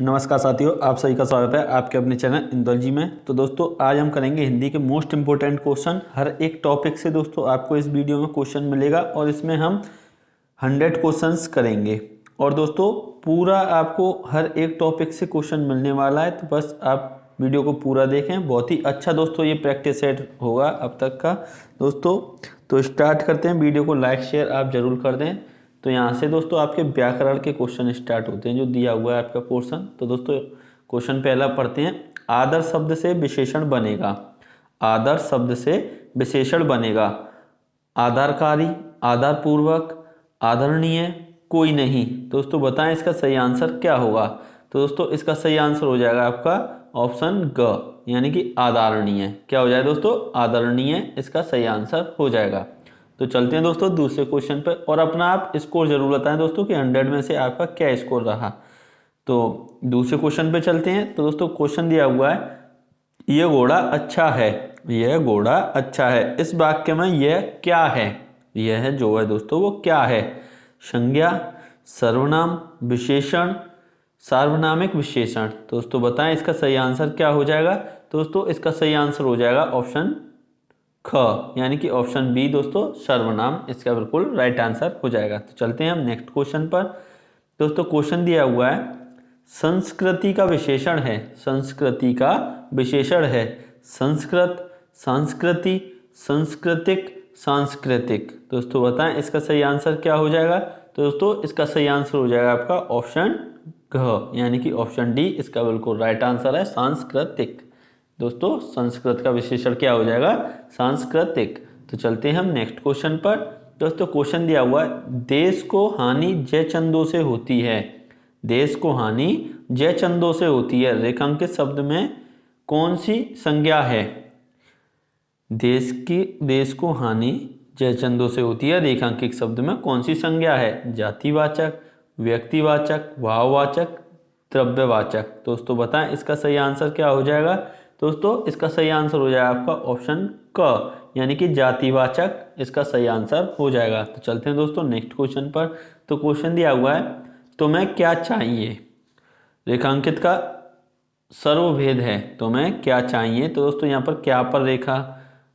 नमस्कार साथियों, आप सभी का स्वागत है आपके अपने चैनल इंदौलजी में। तो दोस्तों आज हम करेंगे हिंदी के मोस्ट इंपॉर्टेंट क्वेश्चन। हर एक टॉपिक से दोस्तों आपको इस वीडियो में क्वेश्चन मिलेगा और इसमें हम 100 क्वेश्चन्स करेंगे। और दोस्तों पूरा आपको हर एक टॉपिक से क्वेश्चन मिलने वाला है, तो बस आप वीडियो को पूरा देखें। बहुत ही अच्छा दोस्तों ये प्रैक्टिस सेट होगा अब तक का दोस्तों। तो स्टार्ट करते हैं। वीडियो को लाइक शेयर आप जरूर कर दें। तो यहाँ से दोस्तों आपके व्याकरण के क्वेश्चन स्टार्ट होते हैं जो दिया हुआ है आपका पोर्शन। तो दोस्तों क्वेश्चन पहला पढ़ते हैं। आदर शब्द से विशेषण बनेगा। आदर शब्द से विशेषण बनेगा आधारकारी, आधारपूर्वक, आदरणीय, कोई नहीं। दोस्तों बताएं इसका सही आंसर क्या होगा। तो दोस्तों इसका सही आंसर हो जाएगा आपका ऑप्शन ग, यानी कि आदरणीय। क्या हो जाएगा दोस्तों? आदरणीय इसका सही आंसर हो जाएगा। तो चलते हैं दोस्तों दूसरे क्वेश्चन पर और अपना आप स्कोर जरूर बताएं दोस्तों कि 100 में से आपका क्या स्कोर रहा। तो दूसरे क्वेश्चन पे चलते हैं। तो दोस्तों क्वेश्चन दिया हुआ है, यह घोड़ा अच्छा है। यह घोड़ा अच्छा है, इस वाक्य में यह क्या है? यह जो है दोस्तों वो क्या है? संज्ञा, सर्वनाम, विशेषण, सार्वनामिक विशेषण। दोस्तों बताएं इसका सही आंसर क्या हो जाएगा। दोस्तों इसका सही आंसर हो जाएगा ऑप्शन ख, यानी कि ऑप्शन बी दोस्तों सर्वनाम इसका बिल्कुल राइट आंसर हो जाएगा। तो चलते हैं हम नेक्स्ट क्वेश्चन पर। दोस्तों क्वेश्चन दिया हुआ है, संस्कृति का विशेषण है। संस्कृति का विशेषण है संस्कृत, संस्कृति, सांस्कृतिक, सांस्कृतिक। दोस्तों बताएं इसका सही आंसर क्या हो जाएगा। तो दोस्तों इसका सही आंसर हो जाएगा आपका ऑप्शन घ, यानी कि ऑप्शन डी इसका बिल्कुल राइट आंसर है सांस्कृतिक। दोस्तों संस्कृत का विशेषण क्या हो जाएगा? सांस्कृतिक। तो चलते हैं हम नेक्स्ट क्वेश्चन पर। दोस्तों क्वेश्चन दिया हुआ है, देश को हानि जय चंदों से होती है। देश को हानि जय चंदों से होती है, रेखांकित शब्द में कौन सी संज्ञा है? देश को हानि जय चंदों से होती है, रेखांकित शब्द में कौन सी संज्ञा है? जातिवाचक, व्यक्तिवाचक, भाववाचक, द्रव्यवाचक। दोस्तों बताएं इसका सही आंसर क्या हो जाएगा। दोस्तों इसका सही आंसर हो जाएगा आपका ऑप्शन क, यानी कि जातिवाचक इसका सही आंसर हो जाएगा। तो चलते हैं दोस्तों नेक्स्ट क्वेश्चन पर। तो क्वेश्चन दिया हुआ है, तुम्हें क्या चाहिए? रेखांकित का सर्वभेद है, तुम्हें क्या चाहिए। तो दोस्तों यहाँ पर क्या पर रेखा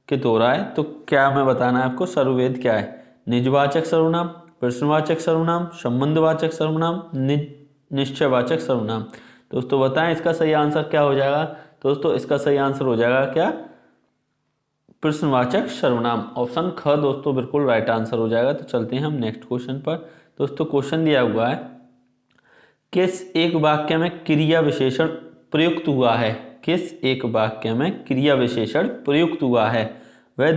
के हो रहा है, तो क्या हमें बताना है आपको सर्वभेद क्या है? निजवाचक सर्वनाम, प्रश्नवाचक सर्वनाम, संबंधवाचक सर्वनाम, निश्चयवाचक सर्वनाम। दोस्तों बताएं इसका सही आंसर क्या हो जाएगा। दोस्तों इसका सही आंसर हो जाएगा क्या? प्रश्नवाचक सर्वनाम, ऑप्शन ख दोस्तों बिल्कुल राइट आंसर हो जाएगा। तो चलते हैं हम नेक्स्ट क्वेश्चन पर। दोस्तों क्वेश्चन दिया हुआ है, किस एक वाक्य में क्रिया विशेषण प्रयुक्त हुआ है? किस एक वाक्य में क्रिया विशेषण प्रयुक्त हुआ है? वह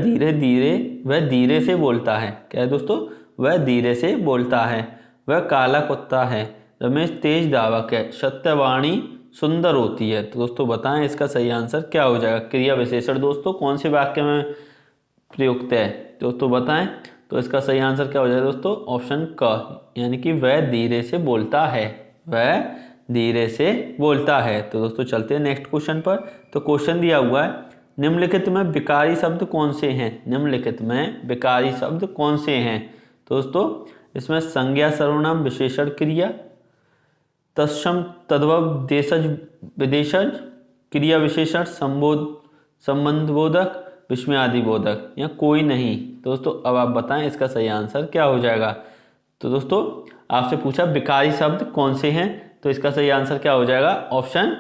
धीरे से बोलता है। क्या है दोस्तों? वह धीरे से बोलता है। वह काला कुत्ता है। रमेश तेज धावक है। सत्यवाणी सुंदर होती है। तो दोस्तों बताएं इसका सही आंसर क्या हो जाएगा। क्रिया विशेषण दोस्तों कौन से वाक्य में प्रयुक्त है दोस्तों बताएं। तो इसका सही आंसर क्या हो जाएगा दोस्तों? ऑप्शन क, यानी कि वह धीरे से बोलता है। वह धीरे से बोलता है। तो दोस्तों चलते हैं नेक्स्ट क्वेश्चन पर। तो क्वेश्चन दिया हुआ है, निम्नलिखित में विकारी शब्द कौन से हैं? निम्नलिखित में विकारी शब्द कौन से हैं? दोस्तों इसमें संज्ञा, सर्वनाम, विशेषण, क्रिया, तत्सम, तद्भव, देशज, विदेशज, क्रिया विशेषण, संबंधबोधक, विस्मयादिबोधक, या कोई नहीं। दोस्तों अब आप बताएं इसका सही आंसर क्या हो जाएगा। तो दोस्तों आपसे पूछा विकारी शब्द कौन से हैं, तो इसका सही आंसर क्या हो जाएगा? ऑप्शन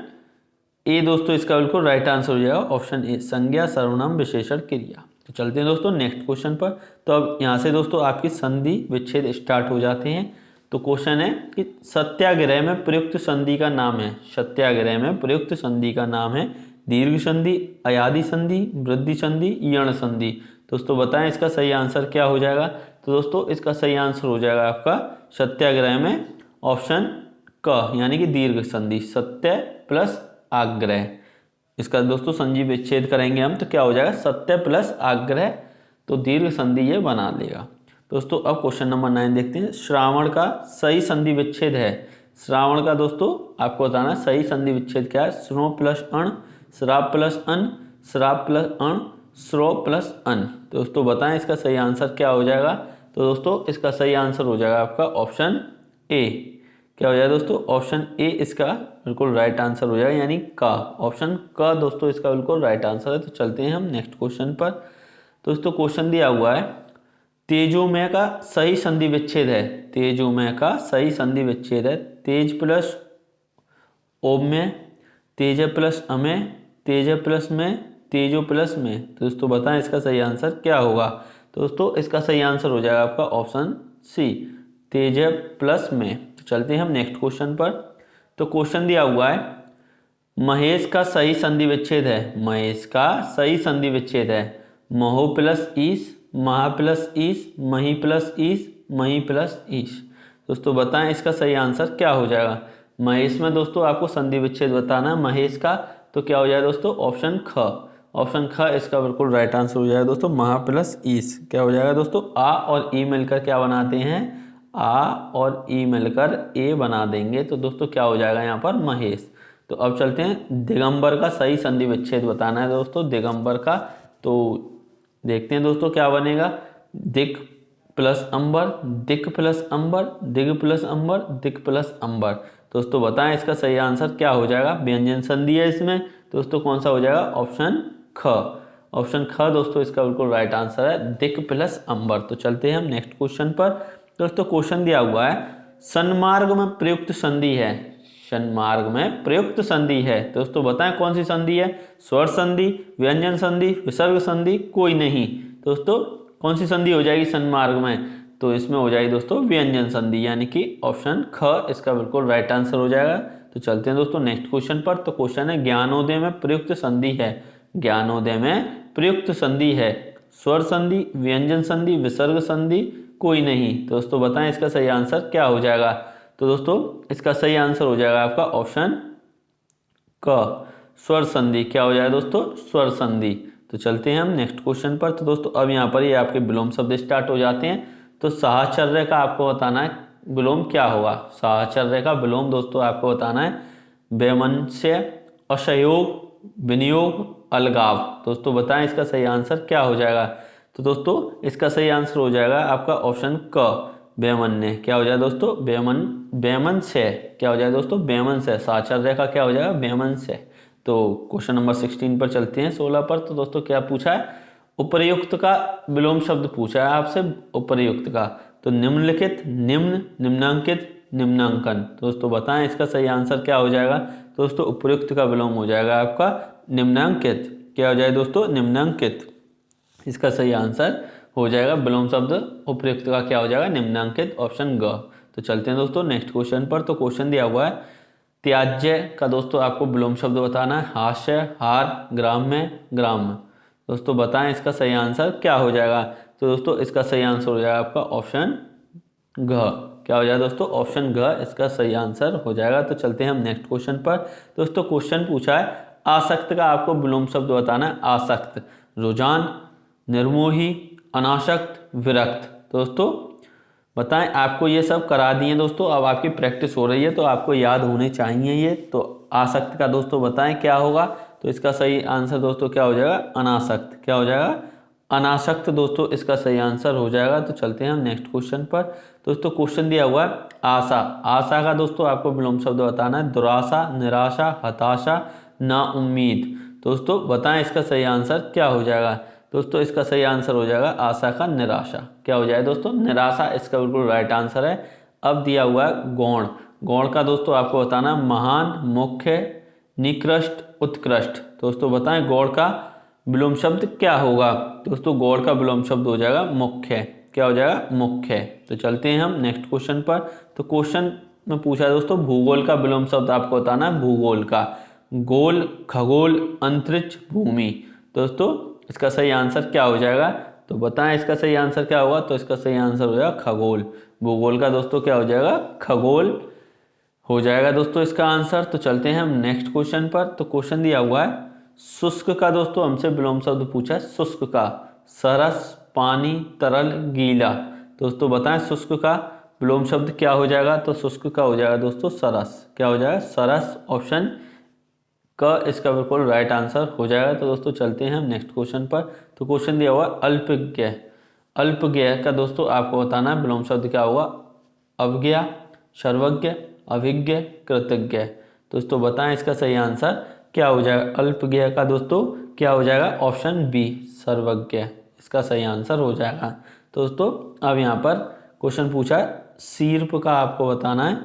ए दोस्तों इसका बिल्कुल राइट आंसर हो जाएगा। ऑप्शन ए, संज्ञा, सर्वनाम, विशेषण, क्रिया। तो चलते हैं दोस्तों नेक्स्ट क्वेश्चन पर। तो अब यहाँ से दोस्तों आपकी संधि विच्छेद स्टार्ट हो जाते हैं। तो क्वेश्चन है कि सत्याग्रह में प्रयुक्त संधि का नाम है। सत्याग्रह में प्रयुक्त संधि का नाम है दीर्घ संधि, अयादि संधि, वृद्धि संधि, यण संधि। दोस्तों बताएं इसका सही आंसर क्या हो जाएगा। तो दोस्तों इसका सही आंसर हो जाएगा आपका सत्याग्रह में ऑप्शन क, यानी कि दीर्घ संधि, सत्य प्लस आग्रह। इसका दोस्तों संधि विच्छेद करेंगे हम, तो क्या हो जाएगा? सत्य प्लस आग्रह, तो दीर्घ संधि ये बना लेगा। दोस्तों अब क्वेश्चन नंबर 9 देखते हैं। श्रावण का सही संधि विच्छेद है। श्रावण का दोस्तों आपको बताना सही संधि विच्छेद क्या है। श्रो प्लस अण, श्राप प्लस अन, श्राप प्लस अण, श्रो प्लस अन। दोस्तों बताएं इसका सही आंसर क्या हो जाएगा। तो दोस्तों इसका सही आंसर हो जाएगा आपका ऑप्शन ए, क्या हो जाएगा दोस्तों, ऑप्शन ए इसका बिल्कुल राइट आंसर हो जाएगा, यानी का, ऑप्शन का दोस्तों इसका बिल्कुल राइट आंसर है। तो चलते हैं हम नेक्स्ट क्वेश्चन पर। दोस्तों क्वेश्चन दिया हुआ है, तेजोमय का सही संधि विच्छेद है, तेजोमय का सही संधि विच्छेद है, तेज प्लस ओमय, तेज प्लस अमय, तेज प्लस में, तेजो प्लस में। तो दोस्तों बताएं इसका सही आंसर क्या होगा। तो दोस्तों इसका सही आंसर हो जाएगा आपका ऑप्शन सी, तेज प्लस में। तो चलते हैं हम नेक्स्ट क्वेश्चन पर। तो क्वेश्चन दिया हुआ है, महेश का सही संधि विच्छेद है, महेश का सही संधि विच्छेद है, महो प्लस ईस, महा प्लस ईस, मही प्लस ईस, मही प्लस ईस। दोस्तों बताएं इसका सही आंसर क्या हो जाएगा। महेश में दोस्तों आपको संधि विच्छेद बताना है महेश का, तो क्या हो जाएगा दोस्तों, ऑप्शन ख, ऑप्शन ख इसका बिल्कुल राइट आंसर हो जाएगा दोस्तों, महा प्लस ईस। क्या हो जाएगा दोस्तों, आ और ई मिलकर क्या बनाते हैं, आ और ई मिलकर ए बना देंगे। तो दोस्तों क्या हो जाएगा यहाँ पर, महेश। तो अब चलते हैं, दिगंबर का सही संधि विच्छेद बताना है दोस्तों, दिगंबर का। तो देखते हैं दोस्तों क्या बनेगा, दिक प्लस अंबर, दिक प्लस अंबर, दिग प्लस अंबर, दिक प्लस अंबर। दोस्तों बताएं इसका सही आंसर क्या हो जाएगा। व्यंजन संधि है इसमें, दोस्तों कौन सा हो जाएगा, ऑप्शन ख, ऑप्शन ख दोस्तों इसका बिल्कुल राइट आंसर है, दिक प्लस अंबर। तो चलते हैं हम नेक्स्ट क्वेश्चन पर। दोस्तों क्वेश्चन दिया हुआ है, सन्मार्ग में प्रयुक्त संधि है, सन्मार्ग में प्रयुक्त संधि है। दोस्तों बताएं कौन सी संधि है, स्वर संधि, व्यंजन संधि, विसर्ग संधि, कोई नहीं। दोस्तों कौन सी संधि हो जाएगी सन्मार्ग में, तो इसमें हो जाएगी दोस्तों व्यंजन संधि, यानी कि ऑप्शन ख इसका बिल्कुल राइट आंसर हो जाएगा। तो चलते हैं दोस्तों नेक्स्ट क्वेश्चन पर। तो क्वेश्चन है, ज्ञानोदय में प्रयुक्त संधि है, ज्ञानोदय में प्रयुक्त संधि है, स्वर संधि, व्यंजन संधि, विसर्ग संधि, कोई नहीं। दोस्तों बताएं इसका सही आंसर क्या हो जाएगा। तो दोस्तों इसका सही आंसर हो जाएगा आपका ऑप्शन क, स्वर संधि। क्या हो जाएगा दोस्तों, स्वर संधि। तो चलते हैं हम नेक्स्ट क्वेश्चन पर। तो दोस्तों अब यहाँ पर ये आपके विलोम शब्द स्टार्ट हो जाते हैं। तो साहचर्य का आपको बताना है विलोम क्या होगा। साहचर्य का विलोम दोस्तों आपको बताना है वैमनस्य, असहयोग, विनियोग, अलगाव। दोस्तों बताएं इसका सही आंसर क्या हो जाएगा। तो दोस्तों इसका सही आंसर हो जाएगा आपका ऑप्शन क, वैमन्य। क्या हो जाएगा दोस्तों, वैमन से। क्या हो जाएगा दोस्तों, वैमन से। साहचर्य का क्या हो जाएगा, वैमन से। तो क्वेश्चन नंबर 16 पर चलते हैं, 16 पर। तो दोस्तों क्या पूछा है, उपर्युक्त का विलोम शब्द पूछा है आपसे, उपर्युक्त का। तो निम्नलिखित, निम्न, निम्नांकित, निम्नांकन। दोस्तों बताएं इसका सही आंसर क्या हो जाएगा। दोस्तों उपर्युक्त का विलोम हो जाएगा आपका निम्नांकित। क्या हो जाएगा दोस्तों, निम्नांकित। इसका सही आंसर हो जाएगा विलोम शब्द उपर्युक्त का क्या हो जाएगा, निम्नांकित, ऑप्शन ग। तो चलते हैं दोस्तों नेक्स्ट क्वेश्चन पर। तो क्वेश्चन दिया हुआ है, त्याज्य का दोस्तों आपको विलोम शब्द बताना है, हास्य, हार, ग्राम्य, ग्राम्य। दोस्तों बताएं इसका सही आंसर क्या हो जाएगा। तो दोस्तों इसका सही आंसर हो जाएगा आपका ऑप्शन घ। क्या हो जाएगा दोस्तों, ऑप्शन घ इसका सही आंसर हो जाएगा। तो चलते हैं हम नेक्स्ट क्वेश्चन पर। दोस्तों क्वेश्चन पूछा है, आसक्त का आपको विलोम शब्द बताना है, आसक्त, रुझान, निर्मोही, अनासक्त, विरक्त। दोस्तों बताएं, आपको ये सब करा दिए दोस्तों, अब आपकी प्रैक्टिस हो रही है तो आपको याद होने चाहिए ये। तो आसक्त का दोस्तों बताएं क्या होगा। तो इसका सही आंसर दोस्तों क्या हो जाएगा, अनासक्त। क्या हो जाएगा, अनासक्त दोस्तों इसका सही आंसर हो जाएगा। तो चलते हैं हम नेक्स्ट क्वेश्चन पर। दोस्तों क्वेश्चन दिया हुआ है, आशा, आशा का दोस्तों आपको विलोम शब्द बताना है, दुराशा, निराशा, हताशा, ना उम्मीद। दोस्तों बताएं इसका सही आंसर क्या हो जाएगा। दोस्तों इसका सही आंसर हो जाएगा आशा का निराशा। क्या हो जाएगा दोस्तों, निराशा इसका बिल्कुल राइट आंसर है। अब दिया हुआ है गौण, गौण का दोस्तों आपको बताना महान, मुख्य, निकृष्ट, उत्कृष्ट। दोस्तों बताएं गौण का विलोम शब्द क्या होगा। दोस्तों गौण का विलोम शब्द हो जाएगा मुख्य। क्या हो जाएगा, मुख्य। तो चलते हैं हम नेक्स्ट क्वेश्चन पर। तो क्वेश्चन में पूछा है दोस्तों, भूगोल का विलोम शब्द आपको बताना है, भूगोल का, गोल, खगोल, अंतरिक्ष, भूमि। दोस्तों इसका सही आंसर क्या हो जाएगा। तो बताएं इसका सही आंसर क्या होगा। तो इसका सही आंसर हो जाएगा खगोल। भूगोल का दोस्तों क्या हो जाएगा, खगोल हो जाएगा दोस्तों इसका आंसर। तो चलते हैं हम नेक्स्ट क्वेश्चन पर। तो क्वेश्चन दिया हुआ है, शुष्क का दोस्तों हमसे विलोम शब्द पूछा है, शुष्क का, सरस, पानी, तरल, गीला। दोस्तों बताएं शुष्क का विलोम शब्द क्या हो जाएगा। तो शुष्क का हो जाएगा दोस्तों सरस। क्या हो जाएगा, सरस, ऑप्शन का इसका बिल्कुल राइट आंसर हो जाएगा। तो दोस्तों चलते हैं हम नेक्स्ट क्वेश्चन पर। तो क्वेश्चन दिया हुआ अल्पज्ञ, अल्पज्ञ का दोस्तों आपको बताना है विलोम शब्द क्या होगा, अवज्ञा, सर्वज्ञ, अभिज्ञ, कृतज्ञ। दोस्तों बताएं इसका सही आंसर क्या हो जाएगा। अल्पज्ञ का दोस्तों क्या हो जाएगा, ऑप्शन बी सर्वज्ञ इसका सही आंसर हो जाएगा। दोस्तों अब यहाँ पर क्वेश्चन पूछा है शीर्ष का आपको बताना है,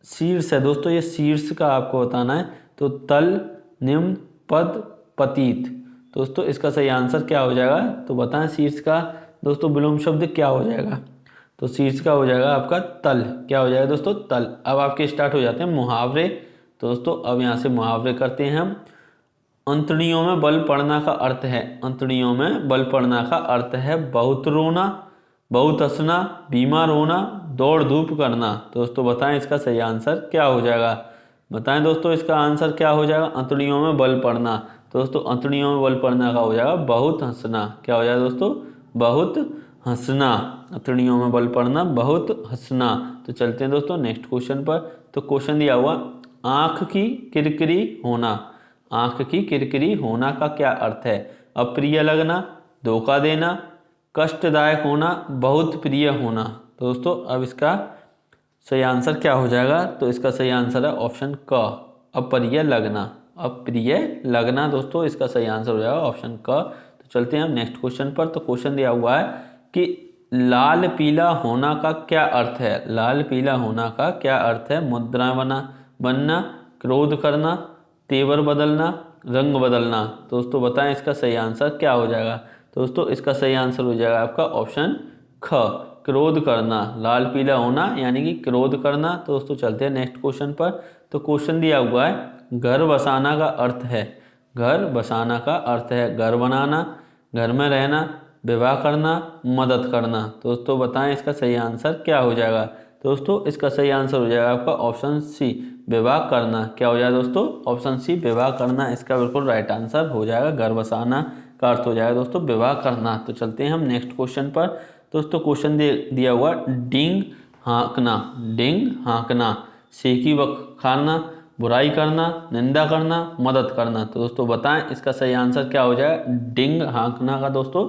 शीर्ष है दोस्तों, ये शीर्ष का आपको बताना है। तो तल, निम्न, पद, पतित। दोस्तों इसका सही आंसर क्या हो जाएगा, तो बताएं शीर्ष का दोस्तों विलोम शब्द क्या हो जाएगा। तो शीर्ष का हो जाएगा आपका तल। क्या हो जाएगा दोस्तों, तल। अब आपके स्टार्ट हो जाते हैं मुहावरे। दोस्तों अब यहाँ से मुहावरे करते हैं हम। अंतड़ियों में बल पड़ना का अर्थ है, अंतड़ियों में बल पड़ना का अर्थ है बहुत रोना, बहुत हंसना, बीमार होना, दौड़ धूप करना। दोस्तों बताएं इसका सही आंसर क्या हो जाएगा। बताएं दोस्तों इसका आंसर क्या हो जाएगा, अंतड़ियों में बल पड़ना। दोस्तों अंतड़ियों में बल पड़ना का हो जाएगा बहुत हंसना। क्या हो जाएगा दोस्तों, बहुत हंसना। अंतड़ियों में बल पड़ना, बहुत हंसना। तो चलते हैं दोस्तों नेक्स्ट क्वेश्चन पर। तो क्वेश्चन दिया हुआ आँख की किरकिरी होना, आँख की किरकिरी होना का क्या अर्थ है। अप्रिय लगना, धोखा देना, कष्टदायक होना, बहुत प्रिय होना। तो दोस्तों अब इसका सही आंसर क्या हो जाएगा, तो इसका सही आंसर है ऑप्शन क अप्रिय लगना, अप्रिय लगना। दोस्तों इसका सही आंसर हो जाएगा ऑप्शन क। तो चलते हैं हम नेक्स्ट क्वेश्चन पर। तो क्वेश्चन दिया हुआ है कि लाल पीला होना का क्या अर्थ है, लाल पीला होना का क्या अर्थ है। मुद्रा बनना, क्रोध करना, तेवर बदलना, रंग बदलना। दोस्तों बताएं इसका सही आंसर क्या हो जाएगा। दोस्तों इसका सही आंसर हो जाएगा आपका ऑप्शन ख क्रोध करना। लाल पीला होना यानी कि क्रोध करना। तो दोस्तों चलते हैं नेक्स्ट क्वेश्चन पर। तो क्वेश्चन दिया हुआ है घर बसाना का अर्थ है, घर बसाना का अर्थ है घर बनाना, घर में रहना, विवाह करना, मदद करना। दोस्तों बताएं इसका सही आंसर क्या हो जाएगा। दोस्तों इसका सही आंसर हो जाएगा आपका ऑप्शन सी विवाह करना। क्या हो जाएगा दोस्तों, ऑप्शन सी विवाह करना इसका बिल्कुल राइट आंसर हो जाएगा। घर बसाना का अर्थ हो जाएगा दोस्तों विवाह करना। तो चलते हैं हम नेक्स्ट क्वेश्चन पर। दोस्तों क्वेश्चन दिया हुआ डिंग हाँकना, डिंग हाँकना, सेकी बखारना, बुराई करना, निंदा करना, मदद करना। तो दोस्तों बताएं इसका सही आंसर क्या हो जाएगा। डिंग हाँकना का दोस्तों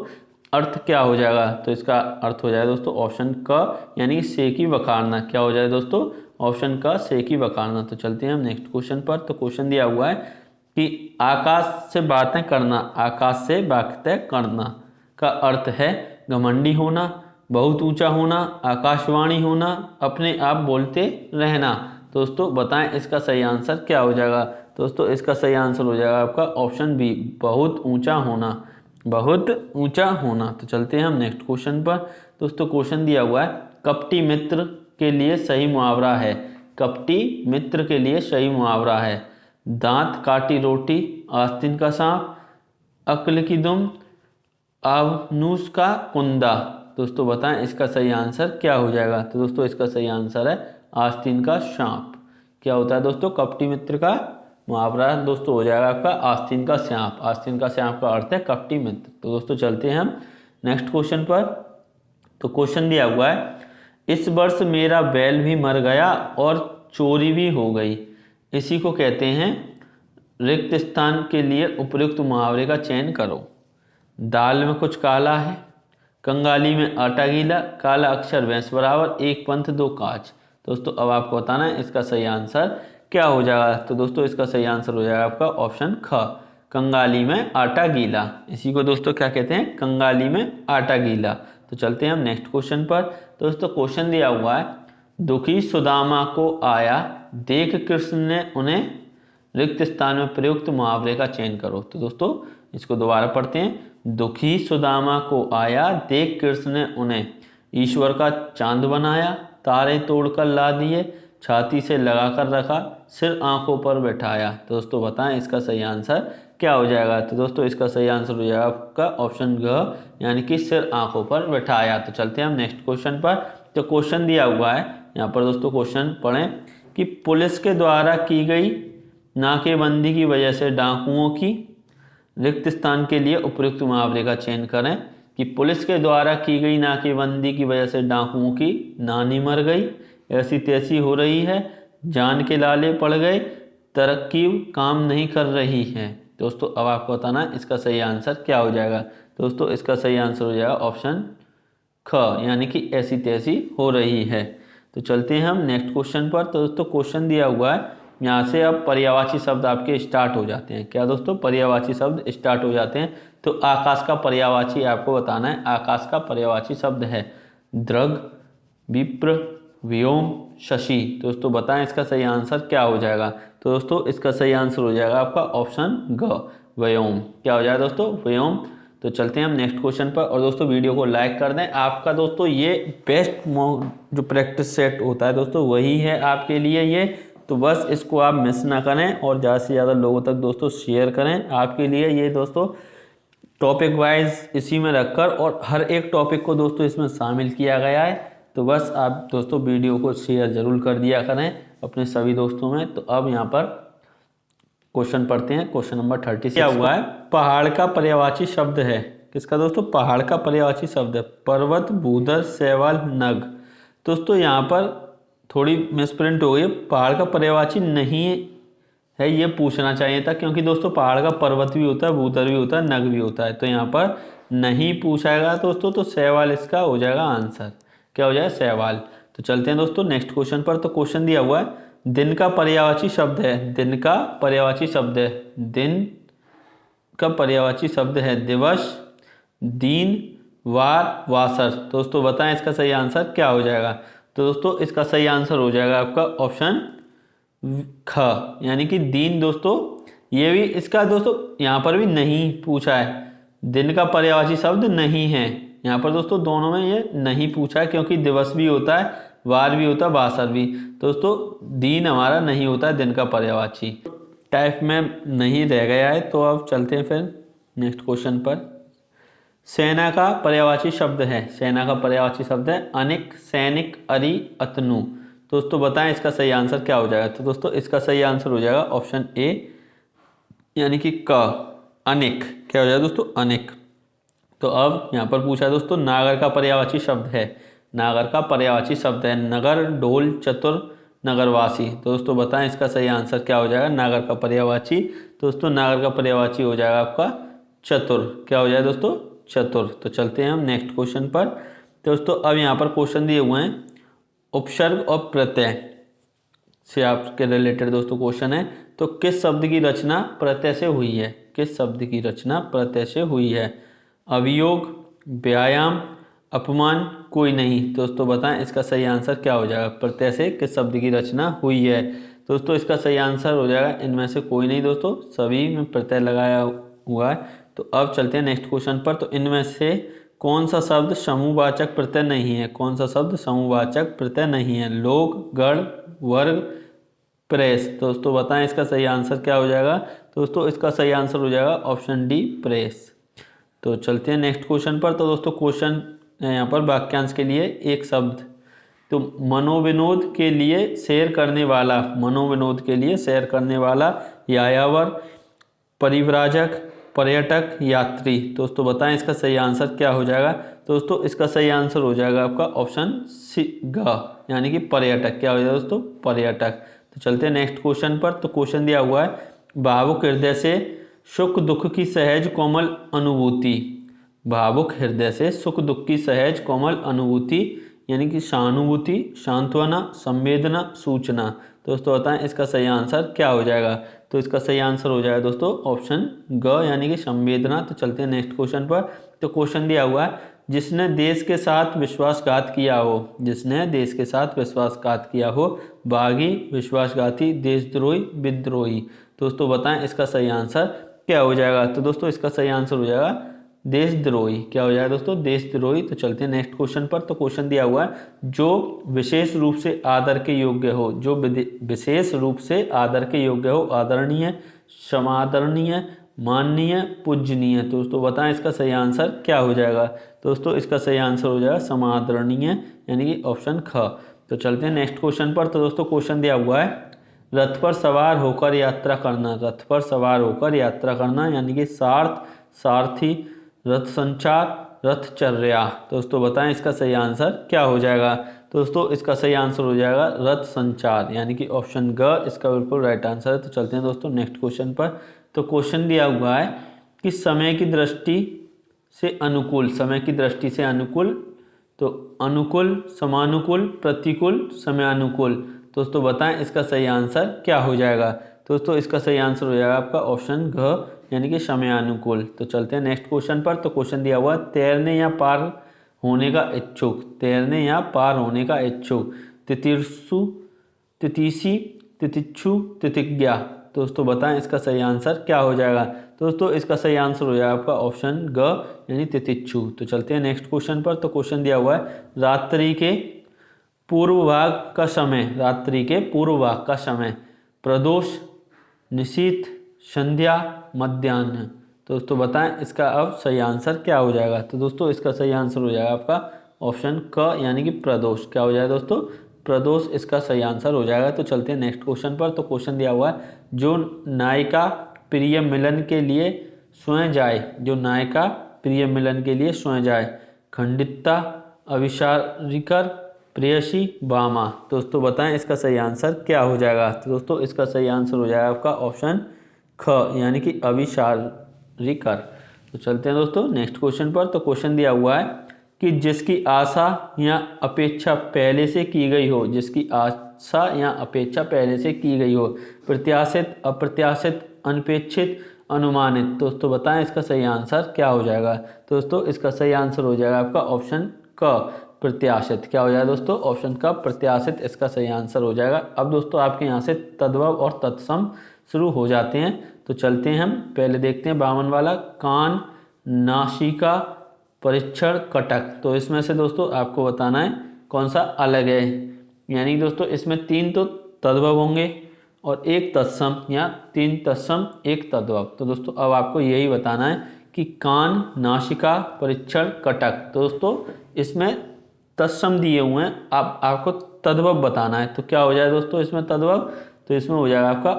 अर्थ क्या हो जाएगा। तो इसका अर्थ हो जाएगा दोस्तों ऑप्शन क यानी सेकी बखारना। क्या हो जाएगा दोस्तों, ऑप्शन का सेकी बखारना। तो चलते हैं हम नेक्स्ट क्वेश्चन पर। तो क्वेश्चन दिया हुआ है कि आकाश से बातें करना, आकाश से बातें करना का अर्थ है घमंडी होना, बहुत ऊंचा होना, आकाशवाणी होना, अपने आप बोलते रहना। दोस्तों बताएं इसका सही आंसर क्या हो जाएगा। दोस्तों इसका सही आंसर हो जाएगा आपका ऑप्शन बी बहुत ऊंचा होना, बहुत ऊंचा होना। तो चलते हैं हम नेक्स्ट क्वेश्चन पर। दोस्तों क्वेश्चन दिया हुआ है कपटी मित्र के लिए सही मुहावरा है, कपटी मित्र के लिए सही मुहावरा है दांत काटी रोटी, आस्तीन का सांप, अक्ल की दुम, आवनूस का कुंदा। दोस्तों बताएं इसका सही आंसर क्या हो जाएगा। तो दोस्तों इसका सही आंसर है आस्तीन का सांप। क्या होता है दोस्तों, कपटी मित्र का मुहावरा दोस्तों हो जाएगा आपका आस्तीन का सांप। आस्तीन का सांप का अर्थ है कपटी मित्र। तो दोस्तों चलते हैं हम नेक्स्ट क्वेश्चन पर। तो क्वेश्चन दिया हुआ है इस वर्ष मेरा बैल भी मर गया और चोरी भी हो गई, इसी को कहते हैं। रिक्त स्थान के लिए उपयुक्त मुहावरे का चयन करो। दाल में कुछ काला है, कंगाली में आटा गीला, काला अक्षर भैंस बराबर, एक पंथ दो काज। दोस्तों अब आपको बताना है इसका सही आंसर क्या हो जाएगा। तो दोस्तों इसका सही आंसर हो जाएगा आपका ऑप्शन ख कंगाली में आटा गीला। इसी को दोस्तों क्या कहते हैं, कंगाली में आटा गीला। तो चलते हैं हम नेक्स्ट क्वेश्चन पर। दोस्तों क्वेश्चन दिया हुआ है दुखी सुदामा को आया, देख कृष्ण ने उन्हें, रिक्त स्थान में प्रयुक्त मुहावरे का चयन करो। तो दोस्तों इसको दोबारा पढ़ते हैं। दुखी सुदामा को आया, देख कृष्ण ने उन्हें, ईश्वर का चांद बनाया, तारे तोड़कर ला दिए, छाती से लगाकर रखा, सिर आंखों पर बैठाया। तो दोस्तों बताएं इसका सही आंसर क्या हो जाएगा। तो दोस्तों इसका सही आंसर हो जाएगा आपका ऑप्शन ग यानी कि सिर आंखों पर बैठाया। तो चलते हैं हम नेक्स्ट क्वेश्चन पर। तो क्वेश्चन दिया हुआ है यहाँ पर दोस्तों क्वेश्चन पढ़ें कि पुलिस के द्वारा की गई नाकेबंदी की वजह से डाकुओं की, रिक्त स्थान के लिए उपयुक्त मुहावरे का चयन करें। कि पुलिस के द्वारा की गई नाकेबंदी की वजह से डाकुओं की नानी मर गई, ऐसी तैसी हो रही है, जान के लाले पड़ गए, तरकीब काम नहीं कर रही है। दोस्तों अब आपको बताना है इसका सही आंसर क्या हो जाएगा। दोस्तों इसका सही आंसर हो जाएगा ऑप्शन ख यानी कि ऐसी तैसी हो रही है। तो चलते हैं हम नेक्स्ट क्वेश्चन पर। तो दोस्तों क्वेश्चन दिया हुआ है, यहाँ से अब पर्यायवाची शब्द आपके स्टार्ट हो जाते हैं। क्या दोस्तों, पर्यायवाची शब्द स्टार्ट हो जाते हैं। तो आकाश का पर्यायवाची आपको बताना है। आकाश का पर्यायवाची शब्द है दृग, विप्र, व्योम, शशि। दोस्तों बताएं इसका सही आंसर क्या हो जाएगा। तो दोस्तों इसका सही आंसर हो जाएगा आपका ऑप्शन ग, व्योम। क्या हो जाएगा दोस्तों, व्योम। तो चलते हैं हम नेक्स्ट क्वेश्चन पर। और दोस्तों वीडियो को लाइक कर दें। आपका दोस्तों ये बेस्ट जो प्रैक्टिस सेट होता है दोस्तों वही है आपके लिए ये। तो बस इसको आप मिस ना करें और ज़्यादा से ज़्यादा लोगों तक दोस्तों शेयर करें। आपके लिए ये दोस्तों टॉपिक वाइज इसी में रखकर और हर एक टॉपिक को दोस्तों इसमें शामिल किया गया है। तो बस आप दोस्तों वीडियो को शेयर जरूर कर दिया करें अपने सभी दोस्तों में। तो अब यहाँ पर क्वेश्चन पढ़ते हैं। क्वेश्चन नंबर 36 क्या हुआ है, पहाड़ का पर्यायवाची शब्द है। किसका दोस्तों, पहाड़ का पर्यायवाची शब्द है पर्वत, भूधर, शैवाल, नग। दोस्तों यहाँ पर थोड़ी मिसप्रिंट हो गई, पहाड़ का पर्यायवाची नहीं है ये पूछना चाहिए था, क्योंकि दोस्तों पहाड़ का पर्वत भी होता है, भूधर भी होता है, नग भी होता है। तो यहाँ पर नहीं पूछाएगा दोस्तों, तो शैवाल इसका हो जाएगा आंसर। क्या हो जाएगा, शैवाल। तो चलते हैं दोस्तों नेक्स्ट क्वेश्चन पर। तो क्वेश्चन दिया हुआ है दिन का पर्यायवाची शब्द है। दिन का पर्यायवाची शब्द है, दिन का पर्यायवाची शब्द है दिवस, दिन, वार, वासर। दोस्तों बताएं इसका सही आंसर क्या हो जाएगा। तो दोस्तों इसका सही आंसर हो जाएगा आपका ऑप्शन ख, यानी कि दिन। दोस्तों ये भी इसका दोस्तों यहाँ पर भी नहीं पूछा है, दिन का पर्यायवाची शब्द नहीं है यहाँ पर दोस्तों, दोनों में ये नहीं पूछा है, क्योंकि दिवस भी होता है, वार भी होता है, वासर भी। दोस्तों दिन हमारा नहीं होता है दिन का पर्यायवाची, टाइप में नहीं रह गया है। तो अब चलते हैं फिर नेक्स्ट क्वेश्चन पर। सेना का पर्यायवाची शब्द है, सेना का पर्यायवाची शब्द है अनिक, सैनिक, अरि, अतनु। दोस्तों बताएं इसका सही आंसर क्या हो जाएगा। तो दोस्तों इसका सही आंसर हो जाएगा ऑप्शन ए, यानी कि क, अनिक। क्या हो जाएगा दोस्तों, अनिक। तो अब यहाँ पर पूछा है दोस्तों नागर का पर्यायवाची शब्द है। नागर का पर्यायवाची शब्द है नगर, ढोल, चतुर, नगरवासी। तो दोस्तों बताएं इसका सही आंसर क्या हो जाएगा नागर का पर्यायवाची। दोस्तों नागर का पर्यायवाची हो जाएगा आपका चतुर। क्या हो जाएगा दोस्तों, चतुर। तो चलते हैं हम नेक्स्ट क्वेश्चन पर। दोस्तों अब यहाँ पर क्वेश्चन दिए हुए हैं उपसर्ग और प्रत्यय से आपके रिलेटेड दोस्तों क्वेश्चन है। तो किस शब्द की रचना प्रत्यय से हुई है, किस शब्द की रचना प्रत्यय से हुई है। अभियोग, व्यायाम, अपमान, कोई नहीं। दोस्तों बताएं इसका सही आंसर क्या हो जाएगा, प्रत्यय से किस शब्द की रचना हुई है। दोस्तों इसका सही आंसर हो जाएगा इनमें से कोई नहीं दोस्तों, सभी में प्रत्यय लगाया हुआ है। तो अब चलते हैं नेक्स्ट क्वेश्चन पर। तो इनमें से कौन सा शब्द समूहवाचक प्रत्यय नहीं है, कौन सा शब्द समूहवाचक प्रत्यय नहीं है। लोग, गण, वर्ग, प्रेस। दोस्तों बताएं इसका सही आंसर क्या हो जाएगा। दोस्तों इसका सही आंसर हो जाएगा ऑप्शन डी, प्रेस। तो चलते हैं नेक्स्ट क्वेश्चन पर। तो दोस्तों क्वेश्चन यहाँ पर वाक्यांश के लिए एक शब्द। तो मनोविनोद के लिए सैर करने वाला, मनोविनोद के लिए सैर करने वाला, यायावर, परिव्राजक, पर्यटक, यात्री। दोस्तों बताएं इसका सही आंसर क्या हो जाएगा। दोस्तों इसका सही आंसर हो जाएगा आपका ऑप्शन सी, ग, यानी कि पर्यटक। क्या हो जाएगा दोस्तों, पर्यटक। तो चलते हैं नेक्स्ट क्वेश्चन पर। तो क्वेश्चन दिया हुआ है भावुक हृदय से सुख दुख की सहज कोमल अनुभूति। भावुक हृदय से सुख दुख की सहज कोमल अनुभूति, यानी कि सहानुभूति, सांत्वना, संवेदना, सूचना। दोस्तों बताएं इसका सही आंसर क्या हो जाएगा। तो इसका सही आंसर हो जाएगा दोस्तों ऑप्शन ग, यानी कि संवेदना। तो चलते हैं नेक्स्ट क्वेश्चन पर। तो क्वेश्चन दिया हुआ है जिसने देश के साथ विश्वासघात किया हो, जिसने देश के साथ विश्वासघात किया हो, बागी, विश्वासघाती, देशद्रोही, विद्रोही। दोस्तों बताएं इसका सही आंसर क्या हो जाएगा। तो दोस्तों इसका सही आंसर हो जाएगा देशद्रोही। क्या हो जाएगा दोस्तों, देशद्रोही। तो चलते हैं नेक्स्ट क्वेश्चन पर। तो क्वेश्चन दिया हुआ है जो विशेष रूप से आदर के योग्य हो, जो विशेष रूप से आदर के योग्य हो, आदरणीय, समादरणीय, माननीय, पूजनीय। दोस्तों बताएं इसका सही आंसर क्या हो जाएगा। दोस्तों इसका सही आंसर हो जाएगा समादरणीय, यानी कि ऑप्शन ख। तो चलते हैं नेक्स्ट क्वेश्चन पर। तो दोस्तों क्वेश्चन दिया हुआ है रथ पर सवार होकर यात्रा करना, रथ पर सवार होकर यात्रा करना, यानी कि सार्थ, सारथी, रथ संचार, रथचर्या। दोस्तों बताएं इसका सही आंसर क्या हो जाएगा। दोस्तों इसका सही आंसर हो जाएगा रथ संचार, यानी कि ऑप्शन ग इसका बिल्कुल राइट आंसर है। तो चलते हैं दोस्तों नेक्स्ट क्वेश्चन पर। तो क्वेश्चन दिया हुआ है कि समय की दृष्टि से अनुकूल, समय की दृष्टि से अनुकूल तो अनुकूल, समानुकूल, प्रतिकूल, समयानुकूल। दोस्तों बताएं इसका सही आंसर क्या हो जाएगा। दोस्तों इसका सही आंसर हो जाएगा आपका ऑप्शन घ यानी कि समयानुकूल। तो चलते हैं नेक्स्ट क्वेश्चन पर। तो क्वेश्चन दिया हुआ तैरने या पार होने का इच्छुक, तैरने या पार होने का इच्छुक, तितिर्षु, तितिशी, तितिक्षु, तितिज्ञा। दोस्तों बताएं इसका सही आंसर क्या हो जाएगा। दोस्तों इसका सही आंसर हो जाएगा आपका ऑप्शन ग यानी तितिक्षु। तो चलते हैं नेक्स्ट क्वेश्चन पर। तो क्वेश्चन दिया हुआ है रात्रि के पूर्व भाग का समय, रात्रि के पूर्व भाग का समय, प्रदोष, निशीथ, संध्या, मध्याह्न। दोस्तों बताएं इसका अब सही आंसर क्या हो जाएगा। तो दोस्तों इसका सही आंसर हो जाएगा आपका ऑप्शन क यानी कि प्रदोष। क्या हो जाएगा दोस्तों, प्रदोष इसका सही आंसर हो जाएगा। तो चलते हैं नेक्स्ट क्वेश्चन पर। तो क्वेश्चन दिया हुआ है जो नायिका प्रिय मिलन के लिए स्वयं जाए, जो नायिका प्रिय मिलन के लिए स्वयं जाए, खंडिता, अविचारिकर, प्रेयसी, बामा। दोस्तों बताएं इसका सही आंसर क्या हो जाएगा। तो दोस्तों इसका सही आंसर हो जाएगा आपका ऑप्शन ख यानी कि अविचारिकर। तो चलते हैं दोस्तों नेक्स्ट क्वेश्चन पर। तो क्वेश्चन दिया हुआ है कि जिसकी आशा या अपेक्षा पहले से की गई हो, जिसकी आशा या अपेक्षा पहले से की गई हो, प्रत्याशित, अप्रत्याशित, अनपेक्षित, अनुमानित। दोस्तों बताएं इसका सही आंसर क्या हो जाएगा। दोस्तों इसका सही आंसर हो जाएगा आपका ऑप्शन क प्रत्याशित। क्या हो जाएगा दोस्तों, ऑप्शन का प्रत्याशित इसका सही आंसर हो जाएगा। अब दोस्तों आपके यहाँ से तद्भव और तत्सम शुरू हो जाते हैं। तो चलते हैं हम पहले देखते हैं 52 वाला, कान, नासिका, परीक्षण, कटक। तो इसमें से दोस्तों आपको बताना है कौन सा अलग है, यानी दोस्तों इसमें 3 तो तद्भव होंगे और 1 तत्सम, या 3 तत्सम 1 तद्भव। तो दोस्तों अब आपको यही बताना है कि कान, नासिका, परीक्षण, कटक। तो दोस्तों इसमें तत्सम दिए हुए हैं, अब आपको तद्भव बताना है। तो क्या हो जाए दोस्तों इसमें तद्भव, तो इसमें हो जाएगा आपका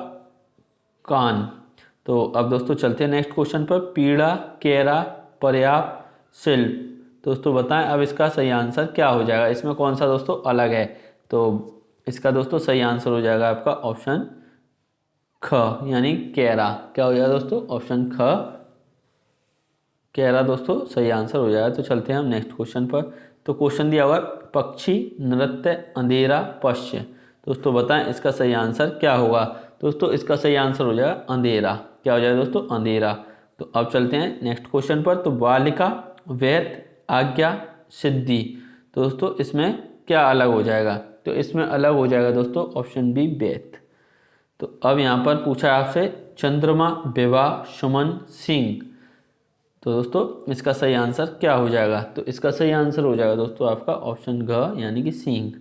कान। तो अब दोस्तों चलते हैं नेक्स्ट क्वेश्चन पर। पीड़ा, केरा, पर्याप्त, शिल्प। दोस्तों बताएं अब इसका सही आंसर क्या हो जाएगा, इसमें कौन सा दोस्तों अलग है। तो इसका दोस्तों सही आंसर हो जाएगा आपका ऑप्शन ख यानी केरा। क्या हो जाएगा दोस्तों, ऑप्शन ख केरा दोस्तों सही आंसर हो जाएगा। तो चलते हैं हम नेक्स्ट क्वेश्चन पर। तो क्वेश्चन दिया हुआ है पक्षी, नृत्य, अंधेरा, पश्य। दोस्तों बताएं इसका सही आंसर क्या होगा। दोस्तों इसका सही आंसर हो जाएगा अंधेरा। क्या हो जाएगा दोस्तों, अंधेरा। तो अब चलते हैं नेक्स्ट क्वेश्चन पर। तो बालिका, वैत, आज्ञा, सिद्धि। तो दोस्तों इसमें क्या अलग हो जाएगा, तो इसमें अलग हो जाएगा दोस्तों ऑप्शन बी वैत। तो अब यहाँ पर पूछा है आपसे चंद्रमा, विवाह, सुमन, सिंह। तो दोस्तों इसका सही आंसर क्या हो जाएगा, तो इसका सही आंसर हो जाएगा दोस्तों आपका ऑप्शन घ यानी कि सिंह।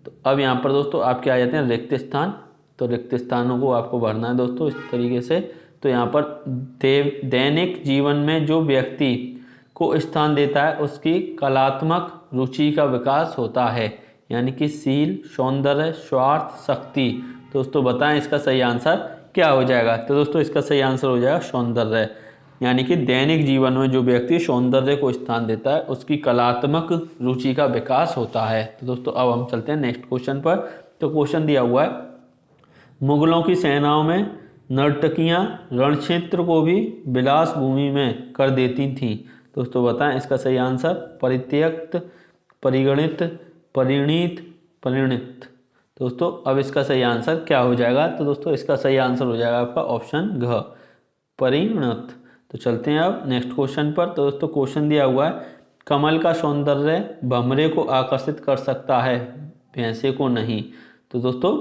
तो अब यहाँ पर दोस्तों आपके आ जाते हैं रिक्त स्थान। तो रिक्त स्थानों को आपको भरना है दोस्तों इस तरीके से। तो यहाँ पर दैनिक जीवन में जो व्यक्ति को स्थान देता है उसकी कलात्मक रुचि का विकास होता है, यानी कि शील, सौंदर्य, स्वार्थ, शक्ति। दोस्तों बताएं इसका सही आंसर क्या हो जाएगा। तो दोस्तों इसका सही आंसर हो जाएगा सौंदर्य, यानी कि दैनिक जीवन में जो व्यक्ति सौंदर्य को स्थान देता है उसकी कलात्मक रुचि का विकास होता है। तो दोस्तों अब हम चलते हैं नेक्स्ट क्वेश्चन पर। तो क्वेश्चन दिया हुआ है मुगलों की सेनाओं में नर्तकियां रणक्षेत्र को भी विलास भूमि में कर देती थीं। दोस्तों बताएं इसका सही आंसर परित्यक्त, परिगणित, परिणीत, परिणित। दोस्तों अब इसका सही आंसर क्या हो जाएगा। तो दोस्तों इसका सही आंसर हो जाएगा आपका ऑप्शन घ परिणत। तो चलते हैं अब नेक्स्ट क्वेश्चन पर। तो दोस्तों क्वेश्चन दिया हुआ है कमल का सौंदर्य भंवरे को आकर्षित कर सकता है, भैंसे को नहीं। तो दोस्तों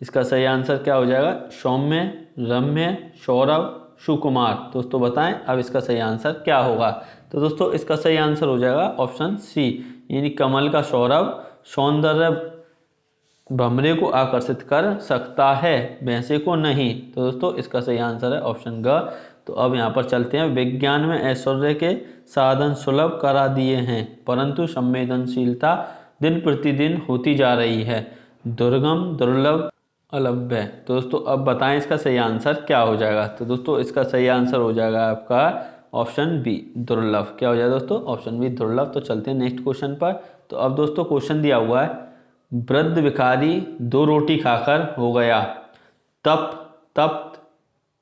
इसका सही आंसर क्या हो जाएगा, सौम्य, रम्य, सौरभ, सुकुमार। दोस्तों बताएं अब इसका सही आंसर क्या होगा। तो दोस्तों इसका सही आंसर हो जाएगा ऑप्शन सी, यानी कमल का सौरभ सौंदर्य भंवरे को आकर्षित कर सकता है, भैंसे को नहीं। तो दोस्तों इसका सही आंसर है ऑप्शन ग। तो अब यहाँ पर चलते हैं विज्ञान में ऐश्वर्य के साधन सुलभ करा दिए हैं परंतु संवेदनशीलता दिन प्रतिदिन होती जा रही है, दुर्गम, दुर्लभ, अलभ्य। तो दोस्तों अब बताएं इसका सही आंसर क्या हो जाएगा। तो दोस्तों इसका सही आंसर हो जाएगा आपका ऑप्शन बी दुर्लभ। क्या हो जाएगा दोस्तों, ऑप्शन बी दुर्लभ। तो चलते हैं नेक्स्ट क्वेश्चन पर। तो अब दोस्तों क्वेश्चन दिया हुआ है वृद्ध भिखारी 2 रोटी खाकर हो गया तप, तप्त,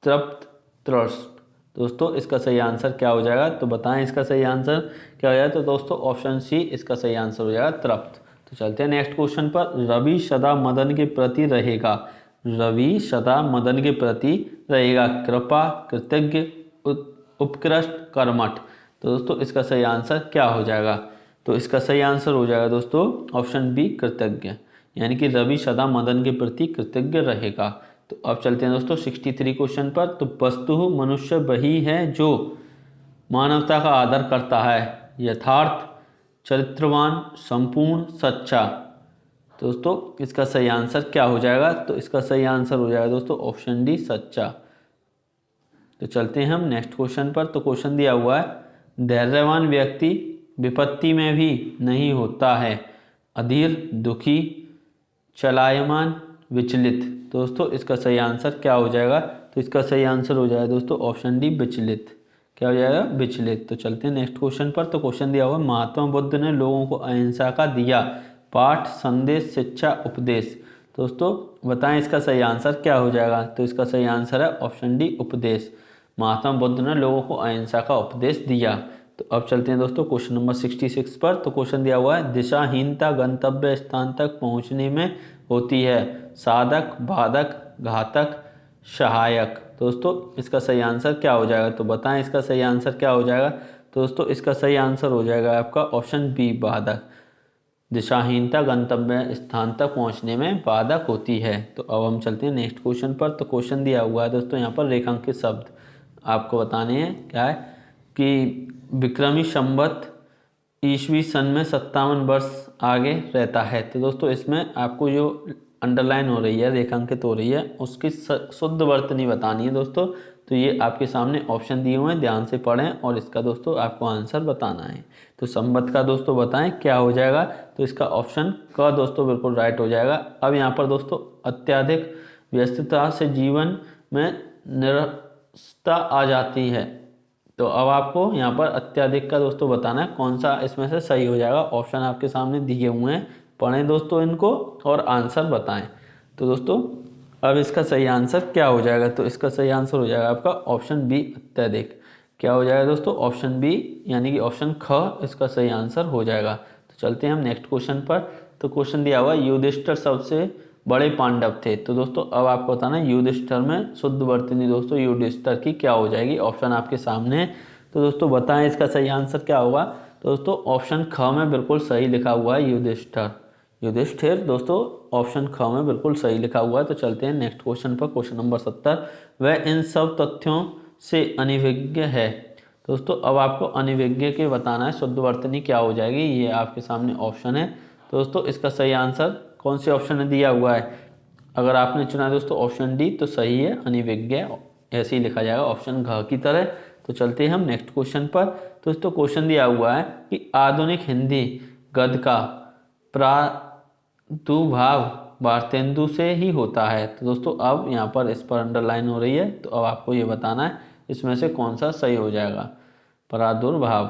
तृप्त, त्रस्त। दोस्तों इसका सही आंसर क्या हो जाएगा, तो बताएं इसका सही आंसर क्या हो जाएगा। तो दोस्तों ऑप्शन सी इसका सही आंसर हो जाएगा तृप्त। तो चलते हैं नेक्स्ट क्वेश्चन पर। रवि सदा मदन के प्रति रहेगा, रवि सदा मदन के प्रति रहेगा, कृपा, कृतज्ञ, उत्कृष्ट, कर्मठ। तो दोस्तों इसका सही आंसर क्या हो जाएगा, तो इसका सही आंसर हो जाएगा दोस्तों ऑप्शन बी कृतज्ञ, यानी कि रवि सदा मदन के प्रति कृतज्ञ रहेगा। तो अब चलते हैं दोस्तों 63 क्वेश्चन पर। तो वस्तु मनुष्य वही है जो मानवता का आदर करता है, यथार्थ, चरित्रवान, संपूर्ण, सच्चा। दोस्तों इसका सही आंसर क्या हो जाएगा, तो इसका सही आंसर हो जाएगा दोस्तों ऑप्शन डी सच्चा। तो चलते हैं हम नेक्स्ट क्वेश्चन पर। तो क्वेश्चन दिया हुआ है धैर्यवान व्यक्ति विपत्ति में भी नहीं होता है, अधीर, दुखी, चलायमान, विचलित। दोस्तों इसका सही आंसर क्या हो जाएगा, तो इसका सही आंसर हो जाएगा दोस्तों ऑप्शन डी विचलित। क्या हो जाएगा, विचलित। तो चलते हैं नेक्स्ट क्वेश्चन पर। तो क्वेश्चन दिया हुआ महात्मा बुद्ध ने लोगों को अहिंसा का दिया पाठ, संदेश, शिक्षा, उपदेश। दोस्तों बताएं इसका सही आंसर क्या हो जाएगा, तो इसका सही आंसर है ऑप्शन डी उपदेश। महात्मा बुद्ध ने लोगों को अहिंसा का उपदेश दिया। तो अब चलते हैं दोस्तों क्वेश्चन नंबर 66 पर। तो क्वेश्चन दिया हुआ है दिशाहीनता गंतव्य स्थान तक पहुंचने में होती है, साधक, बाधक, घातक, सहायक। दोस्तों इसका सही आंसर क्या हो जाएगा, तो बताएं इसका सही आंसर क्या हो जाएगा। तो दोस्तों इसका सही आंसर हो जाएगा आपका ऑप्शन बी बाधक। दिशाहीनता गंतव्य स्थान तक पहुंचने में बाधक होती है। तो अब हम चलते हैं नेक्स्ट क्वेश्चन पर। तो क्वेश्चन दिया हुआ है दोस्तों यहाँ पर रेखांकित शब्द आपको बताने हैं। क्या है कि विक्रमी संवत ईस्वी सन में 57 वर्ष आगे रहता है। तो दोस्तों इसमें आपको जो अंडरलाइन हो रही है, रेखांकित हो रही है, उसकी शुद्ध वर्तनी बतानी है दोस्तों। तो ये आपके सामने ऑप्शन दिए हुए हैं, ध्यान से पढ़ें और इसका दोस्तों आपको आंसर बताना है। तो संवत का दोस्तों बताएं क्या हो जाएगा, तो इसका ऑप्शन क दोस्तों बिल्कुल राइट हो जाएगा। अब यहाँ पर दोस्तों अत्यधिक व्यस्तता से जीवन में निरस्ता आ जाती है। तो अब आपको यहाँ पर अत्यधिक का दोस्तों बताना है कौन सा इसमें से सही हो जाएगा। ऑप्शन आपके सामने दिए हुए हैं, पढ़ें दोस्तों इनको और आंसर बताएं। तो दोस्तों अब इसका सही आंसर क्या हो जाएगा, तो इसका सही आंसर हो जाएगा आपका ऑप्शन बी अत्यधिक। क्या हो जाएगा दोस्तों ऑप्शन बी, यानी कि ऑप्शन ख इसका सही आंसर हो जाएगा। तो चलते हैं हम नेक्स्ट क्वेश्चन पर। तो क्वेश्चन दिया हुआ युधिष्ठिर सबसे बड़े पांडव थे। तो दोस्तों अब आपको बताना है युधिष्ठिर में शुद्ध वर्तनी दोस्तों युधिष्ठिर की क्या हो जाएगी। ऑप्शन आपके सामने है, तो दोस्तों बताएं इसका सही आंसर क्या होगा। तो दोस्तों ऑप्शन ख में बिल्कुल सही लिखा हुआ है युधिष्ठिर। युधिष्ठिर दोस्तों ऑप्शन ख में बिल्कुल सही लिखा हुआ है। तो चलते हैं नेक्स्ट क्वेश्चन पर। क्वेश्चन नंबर 70 वह इन सब तथ्यों से अनिविज्ञ है। दोस्तों अब आपको अनिविज्ञ के बताना है शुद्ध वर्तनी क्या हो जाएगी, ये आपके सामने ऑप्शन है। दोस्तों इसका सही आंसर कौन से ऑप्शन में दिया हुआ है, अगर आपने चुना दोस्तों ऑप्शन डी तो सही है, अनिविज्ञ ऐसे ही लिखा जाएगा ऑप्शन घ की तरह। तो चलते हैं हम नेक्स्ट क्वेश्चन पर। दोस्तों क्वेश्चन दिया हुआ है कि आधुनिक हिंदी गद्य का प्रादुर्भाव भारतेंदु से ही होता है। तो दोस्तों अब यहाँ पर इस पर अंडरलाइन हो रही है, तो अब आपको ये बताना है इसमें से कौन सा सही हो जाएगा। प्रादुर्भाव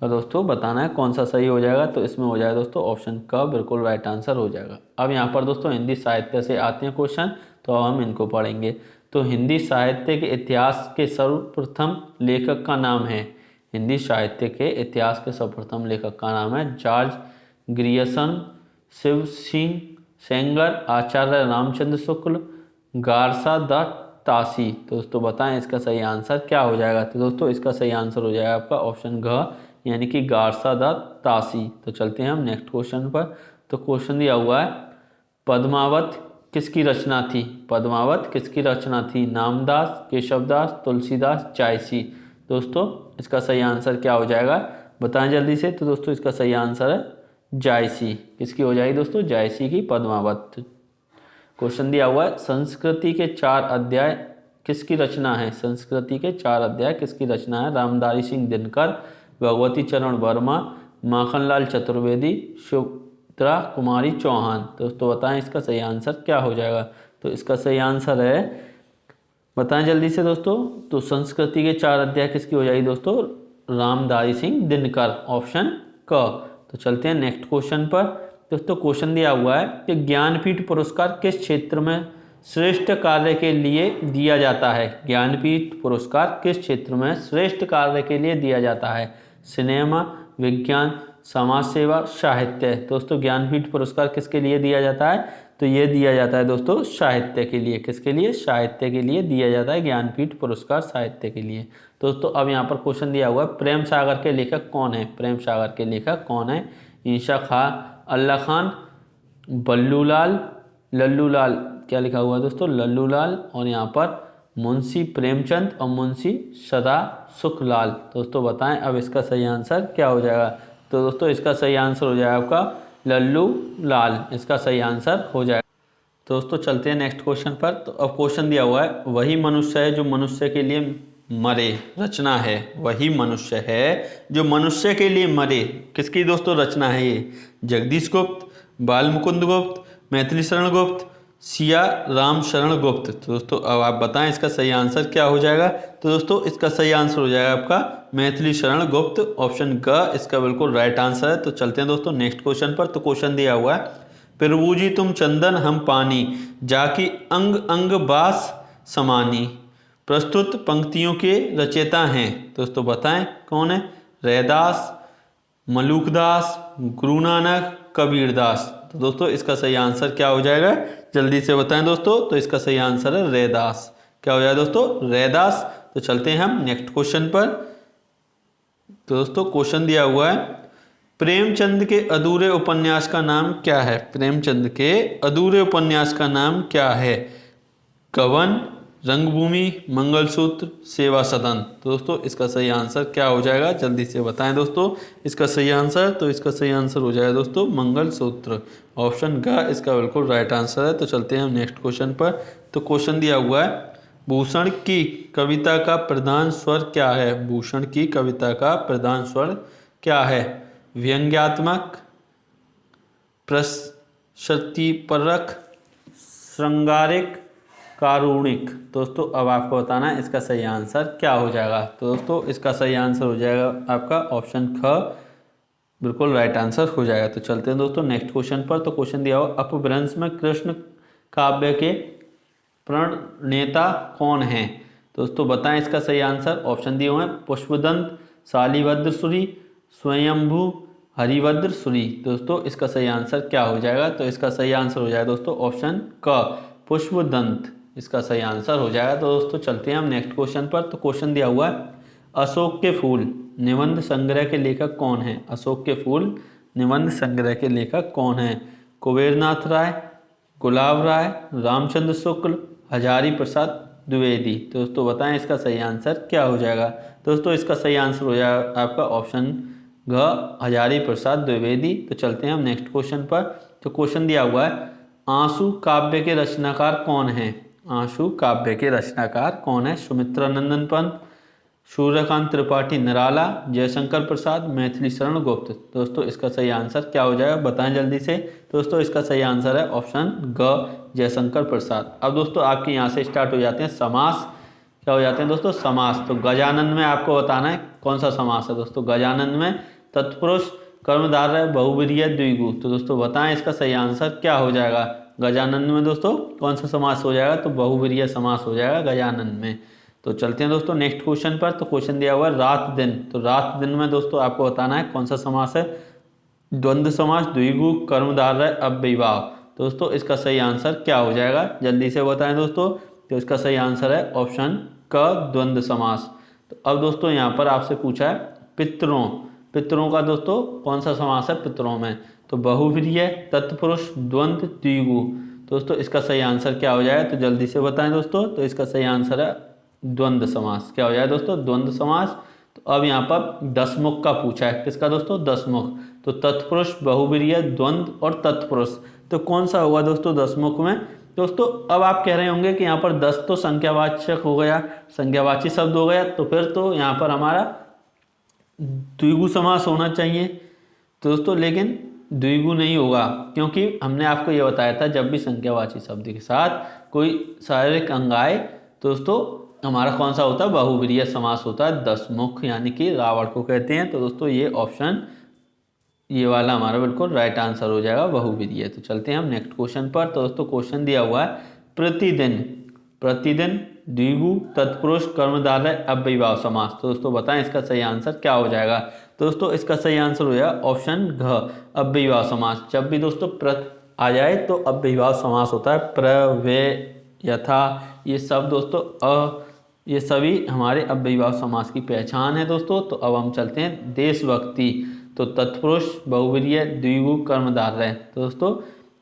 का दोस्तों बताना है कौन सा सही हो जाएगा, तो इसमें हो जाएगा दोस्तों ऑप्शन का बिल्कुल राइट आंसर हो जाएगा। अब यहाँ पर दोस्तों हिंदी साहित्य से आते हैं क्वेश्चन, तो अब हम इनको पढ़ेंगे। तो हिंदी साहित्य के इतिहास के सर्वप्रथम लेखक का नाम है, हिंदी साहित्य के इतिहास के सर्वप्रथम लेखक का नाम है George Grierson, Shiv Singh Sengar, Acharya Ramchandra Shukla, Garcin de Tassy. दोस्तों बताएं इसका सही आंसर क्या हो जाएगा। तो दोस्तों इसका सही आंसर हो जाएगा आपका ऑप्शन घ, यानी कि गारसा द तासी। तो चलते हैं हम नेक्स्ट क्वेश्चन पर। तो क्वेश्चन दिया हुआ है पद्मावत किसकी रचना थी। पद्मावत किसकी रचना थी, नामदास, केशवदास, तुलसीदास, जायसी। दोस्तों इसका सही आंसर क्या हो जाएगा बताएं जल्दी से। तो दोस्तों इसका सही आंसर है जायसी। किसकी हो जाएगी दोस्तों, जायसी की पद्मावत। क्वेश्चन दिया हुआ है संस्कृति के 4 अध्याय किसकी रचना है। संस्कृति के 4 अध्याय किसकी रचना है, रामधारी सिंह दिनकर, भगवती चरण वर्मा, माखनलाल चतुर्वेदी, सुभद्रा कुमारी चौहान। दोस्तों बताएं इसका सही आंसर क्या हो जाएगा। तो इसका सही आंसर है, बताएं जल्दी से दोस्तों। तो संस्कृति के 4 अध्याय किसकी हो जाएगी दोस्तों, रामधारी सिंह दिनकर, ऑप्शन क। तो चलते हैं नेक्स्ट क्वेश्चन पर। दोस्तों क्वेश्चन दिया हुआ है कि ज्ञानपीठ पुरस्कार किस क्षेत्र में श्रेष्ठ कार्य के लिए दिया जाता है? ज्ञानपीठ पुरस्कार किस क्षेत्र में श्रेष्ठ कार्य के लिए दिया जाता है? सिनेमा, विज्ञान, समाज सेवा, साहित्य। दोस्तों ज्ञानपीठ पुरस्कार किसके लिए दिया जाता है? तो ये दिया जाता है दोस्तों साहित्य के लिए। किसके लिए? साहित्य के लिए दिया जाता है ज्ञानपीठ पुरस्कार, साहित्य के लिए। दोस्तों अब यहाँ पर क्वेश्चन दिया हुआ है, प्रेम सागर के लेखक कौन है? प्रेम सागर के लेखक कौन है? ईशा खां, अल्लाह खान, बल्लूलाल, लल्लूलाल, क्या लिखा हुआ है दोस्तों? लल्लूलाल, और यहाँ पर मुंशी प्रेमचंद और मुंशी सदा सुखलाल। दोस्तों बताएं अब इसका सही आंसर क्या हो जाएगा? तो दोस्तों इसका सही आंसर हो जाएगा आपका लल्लूलाल, इसका सही आंसर हो जाएगा। दोस्तों चलते हैं नेक्स्ट क्वेश्चन पर। तो अब क्वेश्चन दिया हुआ है, वही मनुष्य है जो मनुष्य के लिए मरे, रचना है। वही मनुष्य है जो मनुष्य के लिए मरे, किसकी दोस्तों रचना है ये? जगदीश गुप्त, बाल मुकुंद गुप्त, मैथिली शरण गुप्त, सिया राम शरण गुप्त। तो दोस्तों अब आप बताएं इसका सही आंसर क्या हो जाएगा? तो दोस्तों इसका सही आंसर हो जाएगा आपका मैथिली शरण गुप्त, ऑप्शन ग इसका बिल्कुल राइट आंसर है। तो चलते हैं दोस्तों नेक्स्ट क्वेश्चन पर। तो क्वेश्चन दिया हुआ है, प्रभु जी तुम चंदन हम पानी, जाकी अंग अंग बास समानी। प्रस्तुत पंक्तियों के रचयिता हैं, दोस्तों बताएं कौन है? रैदास, मलूकदास, गुरु नानक, कबीरदास। तो दोस्तों इसका सही आंसर क्या हो जाएगा? जल्दी से बताएं दोस्तों। तो इसका सही आंसर है रैदास। क्या हो जाएगा दोस्तों? रैदास। तो चलते हैं हम नेक्स्ट क्वेश्चन पर। तो दोस्तों क्वेश्चन दिया हुआ है, प्रेमचंद के अधूरे उपन्यास का नाम क्या है? प्रेमचंद के अधूरे उपन्यास का नाम क्या है? कवन, रंगभूमि, मंगलसूत्र, सेवा सदन। तो दोस्तों इसका सही आंसर क्या हो जाएगा? जल्दी से बताएं दोस्तों इसका सही आंसर। तो इसका सही आंसर हो जाएगा दोस्तों मंगलसूत्र, ऑप्शन ग इसका बिल्कुल राइट आंसर है। तो चलते हैं हम नेक्स्ट क्वेश्चन पर। तो क्वेश्चन दिया हुआ है, भूषण की कविता का प्रधान स्वर क्या है? भूषण की कविता का प्रधान स्वर क्या है? व्यंग्यात्मक, प्रशस्तिपरक, श्रृंगारिक, कारुणिक। दोस्तों अब आपको बताना है इसका सही आंसर क्या हो जाएगा। तो दोस्तों इसका सही आंसर हो जाएगा आपका ऑप्शन ख, बिल्कुल राइट आंसर हो जाएगा। तो चलते हैं दोस्तों नेक्स्ट क्वेश्चन पर। तो क्वेश्चन दिया हुआ, अपभ्रंश में कृष्ण काव्य के प्रणेता कौन हैं? दोस्तों बताएं इसका सही आंसर। ऑप्शन दिए हुए हैं, पुष्पदंत, शालिभद्र सूरी, स्वयंभू, हरिभद्र सूरी। दोस्तों इसका सही आंसर क्या हो जाएगा? तो इसका सही आंसर हो जाएगा दोस्तों ऑप्शन क, पुष्पदंत, इसका सही आंसर हो जाएगा। तो दोस्तों चलते हैं हम नेक्स्ट क्वेश्चन पर। तो क्वेश्चन दिया हुआ है, अशोक के फूल निबंध संग्रह के लेखक कौन हैं? अशोक के फूल निबंध संग्रह के लेखक कौन हैं? कुबेरनाथ राय, गुलाब राय, रामचंद्र शुक्ल, हजारी प्रसाद द्विवेदी। तो दोस्तों बताएं इसका सही आंसर क्या हो जाएगा? दोस्तों इसका सही आंसर हो जाएगा आपका ऑप्शन घ, हजारी प्रसाद द्विवेदी। तो चलते हैं हम नेक्स्ट क्वेश्चन पर। तो क्वेश्चन दिया हुआ है, आंसू काव्य के रचनाकार कौन हैं? आंसू काव्य के रचनाकार कौन है? सुमित्रा नंदन पंत, सूर्यकांत त्रिपाठी निराला, जयशंकर प्रसाद, मैथिली शरण गुप्त। दोस्तों इसका सही आंसर क्या हो जाएगा? बताएं जल्दी से। दोस्तों इसका सही आंसर है ऑप्शन ग, जयशंकर प्रसाद। अब दोस्तों आपके यहाँ से स्टार्ट हो जाते हैं समास। क्या हो जाते हैं दोस्तों? समास। तो गजानन में आपको बताना है कौन सा समास है। दोस्तों गजानन में तत्पुरुष, कर्मधारय, बहुव्रीहि, द्विगु। तो दोस्तों बताएं इसका सही आंसर क्या हो जाएगा? गजानन में दोस्तों कौन सा समास हो जाएगा? तो बहुव्रीहि समास हो जाएगा गजानन में। तो चलते हैं दोस्तों नेक्स्ट क्वेश्चन पर। तो क्वेश्चन दिया हुआ है, रात दिन। तो रात दिन में दोस्तों आपको बताना है कौन सा समास है? द्वंद्व समास, द्विगु, कर्मधारय, अव्ययीभाव। दोस्तों इसका सही आंसर क्या हो जाएगा? जल्दी से बताएं दोस्तों। तो इसका सही आंसर है ऑप्शन क, द्वंद्व समास। तो अब दोस्तों यहाँ पर आपसे पूछा है पितरों। पितरों का दोस्तों कौन सा समास है पितरों में? तो बहुव्रीहि, तत्पुरुष, द्वंद्व, द्विगु। दोस्तों इसका सही आंसर क्या हो जाएगा? तो जल्दी से बताएं दोस्तों। तो इसका सही आंसर है द्वंद्व समास। क्या हो जाएगा दोस्तों? द्वंद्व समास। तो अब यहाँ पर दसमुख का पूछा है, किसका दोस्तों? दसमुख। तो तत्पुरुष, बहुव्रीहि, द्वंद्व और तत्पुरुष। तो कौन सा होगा दोस्तों दसमुख में? दोस्तों अब आप कह रहे होंगे कि यहाँ पर 10 तो संख्यावाचक हो गया, संख्यावाची शब्द हो गया, तो फिर तो यहाँ पर हमारा द्विगु समास होना चाहिए। तो दोस्तों लेकिन द्विगु नहीं होगा, क्योंकि हमने आपको ये बताया था जब भी संख्यावाची शब्द के साथ कोई शारीरिक अंग आए तो दोस्तों हमारा कौन सा होता है? बहुव्रीहि समास होता है, दसमुख, यानी कि रावण को कहते हैं। तो दोस्तों ये ऑप्शन, ये वाला हमारा बिल्कुल राइट आंसर हो जाएगा, बहुव्रीहि। तो चलते हैं हम नेक्स्ट क्वेश्चन पर। तो दोस्तों क्वेश्चन दिया हुआ है, प्रतिदिन, प्रतिदिन, द्विगु, तत्पुरुष, कर्मधारय, अव्ययीभाव समास। तो दोस्तों बताएं इसका सही आंसर क्या हो जाएगा। तो दोस्तों इसका सही आंसर हो जाएगा ऑप्शन घ, अव्ययीभाव समास। जब भी दोस्तों प्रत आ जाए तो अव्ययीभाव समास होता है। प्र, वे, यथा, ये सब दोस्तों ये सभी हमारे अव्ययीभाव समास की पहचान है दोस्तों। तो अब हम चलते हैं देशभक्ति। तो तत्पुरुष, बहुव्रीहि, द्विगु, कर्मधारय। तो दोस्तों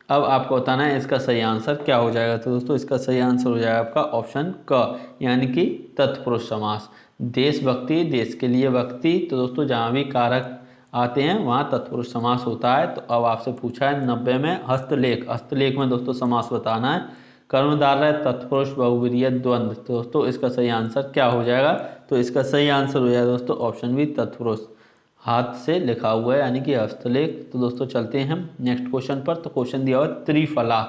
अब आपको बताना है इसका सही आंसर क्या हो जाएगा। तो दोस्तों इसका सही आंसर हो जाएगा आपका ऑप्शन क, यानी कि तत्पुरुष समास। देशभक्ति, देश के लिए भक्ति। तो दोस्तों जहाँ भी कारक आते हैं वहाँ तत्पुरुष समास होता है। तो अब आपसे पूछा है 90 में हस्तलेख, हस्तलेख में दोस्तों समास बताना है। कर्मधारय, तत्पुरुष, बहुव्रीहि, द्वंद्व। तो दोस्तों इसका सही आंसर क्या हो जाएगा। तो इसका सही आंसर हो जाएगा दोस्तों ऑप्शन बी, तत्पुरुष, हाथ से लिखा हुआ है यानी कि हस्तलेख। तो दोस्तों चलते हैं हम नेक्स्ट क्वेश्चन पर। तो क्वेश्चन दिया हुआ है त्रिफला,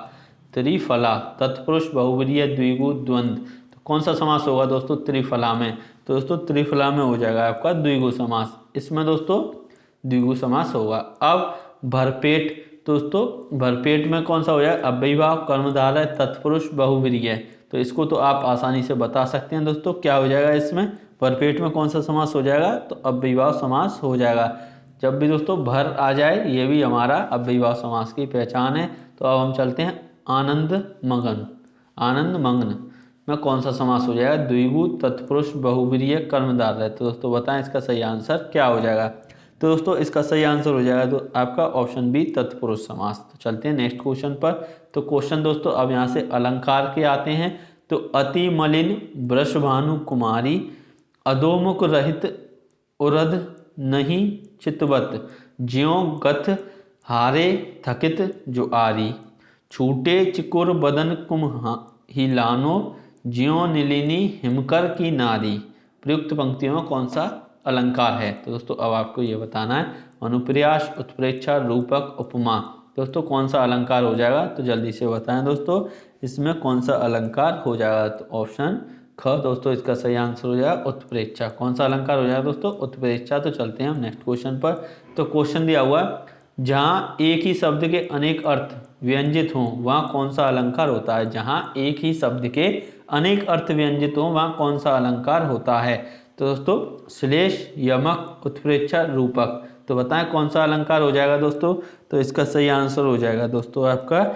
त्रिफला, तत्पुरुष, बहुव्रीहि, द्विगु, द्वंद्व। तो कौन सा समास होगा दोस्तों त्रिफला में। तो दोस्तों त्रिफला में हो जाएगा आपका द्विगु समास। इसमें दोस्तों द्विगु समास होगा। अब भरपेट, दोस्तों भरपेट में कौन सा हो जाएगा, अव्ययीभाव, कर्मधारय, तत्पुरुष, बहुव्रीहि। तो इसको तो आप आसानी से बता सकते हैं दोस्तों क्या हो जाएगा इसमें। भरपेट में कौन सा समास हो जाएगा, तो अव्ययीभाव समास हो जाएगा। जब भी दोस्तों भर आ जाए ये भी हमारा अव्ययीभाव समास की पहचान है। तो अब हम चलते हैं आनंद मगन, आनंद मग्न में कौन सा समास हो जाएगा, द्विगु, तत्पुरुष, बहुव्रीहि, कर्मधारय। तो दोस्तों बताएं इसका सही आंसर क्या हो जाएगा। तो दोस्तों इसका सही आंसर हो जाएगा तो आपका ऑप्शन बी, तत्पुरुष समास। तो चलते हैं नेक्स्ट क्वेश्चन पर। तो क्वेश्चन दोस्तों अब यहाँ से अलंकार के आते हैं। तो अति मलिन वृषभानु कुमारी, अधोमुख रहित उरध नहीं चितवत, ज्यों गथ हारे थकित जो आरी, छूटे चिकुर बदन कुम हिलानो, ज्यों नीलिनी हिमकर की नारी। प्रयुक्त पंक्तियों में कौन सा अलंकार है। तो दोस्तों अब आपको ये बताना है। अनुप्रास, उत्प्रेक्षा, रूपक, उपमा। दोस्तों कौन सा अलंकार हो जाएगा, तो जल्दी से बताएं दोस्तों इसमें कौन सा अलंकार हो जाएगा। तो ऑप्शन ख दोस्तों इसका सही आंसर हो जाएगा उत्प्रेक्षा। कौन सा अलंकार हो जाएगा दोस्तों, उत्प्रेक्षा। तो चलते हैं हम नेक्स्ट क्वेश्चन पर। तो क्वेश्चन दिया हुआ है जहाँ एक ही शब्द के अनेक अर्थ व्यंजित हों वहाँ कौन सा अलंकार होता है। जहाँ एक ही शब्द के अनेक अर्थ व्यंजित हों वहाँ कौन सा अलंकार होता है। तो दोस्तों श्लेष, यमक, उत्प्रेक्षा, रूपक। तो बताएं कौन सा अलंकार हो जाएगा दोस्तों। तो इसका सही आंसर हो जाएगा दोस्तों आपका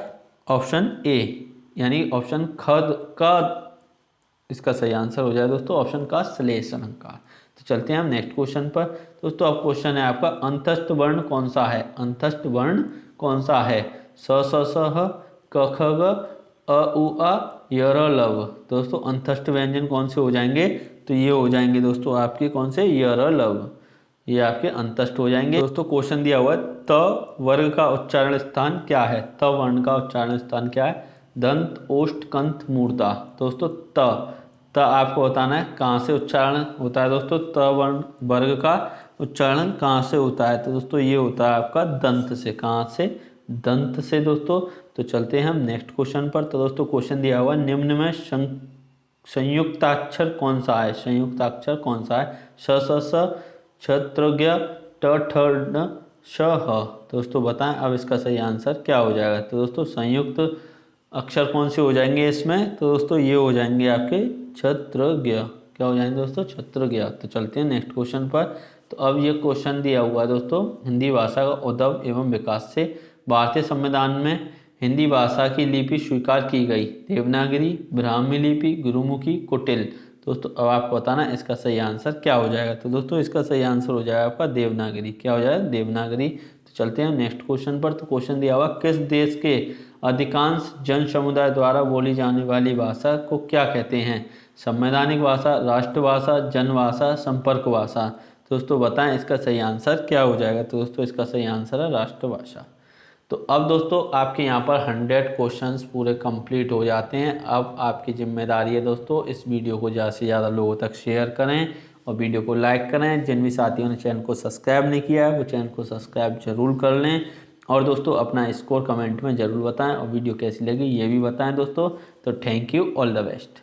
ऑप्शन ए, यानी ऑप्शन ख का इसका सही आंसर हो जाएगा दोस्तों ऑप्शन का श्लेष अलंकार। तो चलते हैं हम नेक्स्ट क्वेश्चन पर। दोस्तों अब क्वेश्चन है आपका अंतस्थ वर्ण कौन सा है, अंतस्थ वर्ण कौन सा है। स, स, स, ह, क, ख, ग, अ, उ, आ, य, र, लव। दोस्तों अंतस्थ व्यंजन कौन से हो जाएंगे, तो ये हो जाएंगे दोस्तों आपके कौन से, य, र, लव, ये आपके अंतस्थ हो जाएंगे। दोस्तों क्वेश्चन दिया हुआ है त वर्ग का उच्चारण स्थान क्या है। त वर्ण का उच्चारण स्थान क्या है, दंत, ओष्ठ, कंठ, मूर्धा। दोस्तों त आपको बताना है कहाँ से उच्चारण होता है दोस्तों। त वर्ण वर्ग का उच्चारण कहाँ से होता है। तो दोस्तों ये होता है आपका दंत से। कहाँ से, दंत से दोस्तों। तो चलते हैं हम नेक्स्ट क्वेश्चन पर। तो दोस्तों क्वेश्चन दिया हुआ निम्न में संयुक्ताक्षर कौन सा है, संयुक्ताक्षर कौन सा है। स, स, स, क्षत्रज्ञ, ट, ठ, ण, श, ह। दोस्तों बताएं अब इसका सही आंसर क्या हो जाएगा। तो दोस्तों संयुक्त अक्षर कौन से हो जाएंगे इसमें। तो दोस्तों ये हो जाएंगे आपके क्षत्रज्ञ। क्या हो जाएंगे दोस्तों, क्षत्रज्ञ। तो चलते हैं नेक्स्ट क्वेश्चन पर। तो अब ये क्वेश्चन दिया हुआ है दोस्तों हिंदी भाषा का उद्भव एवं विकास से। भारतीय संविधान में हिंदी भाषा की लिपि स्वीकार की गई, देवनागरी, ब्राह्मी लिपि, गुरुमुखी, कुटिल। दोस्तों अब आपको बताना है इसका सही आंसर क्या हो जाएगा। तो दोस्तों इसका सही आंसर हो जाएगा आपका देवनागरी। क्या हो जाएगा, देवनागरी। तो चलते हैं नेक्स्ट क्वेश्चन पर। तो क्वेश्चन दिया हुआ किस देश के अधिकांश जन समुदाय द्वारा बोली जाने वाली भाषा को क्या कहते हैं। संवैधानिक भाषा, राष्ट्रभाषा, जनभाषा, संपर्क भाषा। दोस्तों बताएं इसका सही आंसर क्या हो जाएगा। तो दोस्तों इसका सही आंसर है राष्ट्रभाषा। तो अब दोस्तों आपके यहाँ पर 100 क्वेश्चंस पूरे कंप्लीट हो जाते हैं। अब आपकी जिम्मेदारी है दोस्तों इस वीडियो को ज़्यादा से ज़्यादा लोगों तक शेयर करें और वीडियो को लाइक करें। जिन भी साथियों ने चैनल को सब्सक्राइब नहीं किया है वो चैनल को सब्सक्राइब जरूर कर लें। और दोस्तों अपना स्कोर कमेंट में ज़रूर बताएं और वीडियो कैसी लगी ये भी बताएं दोस्तों। तो thank you, all the best.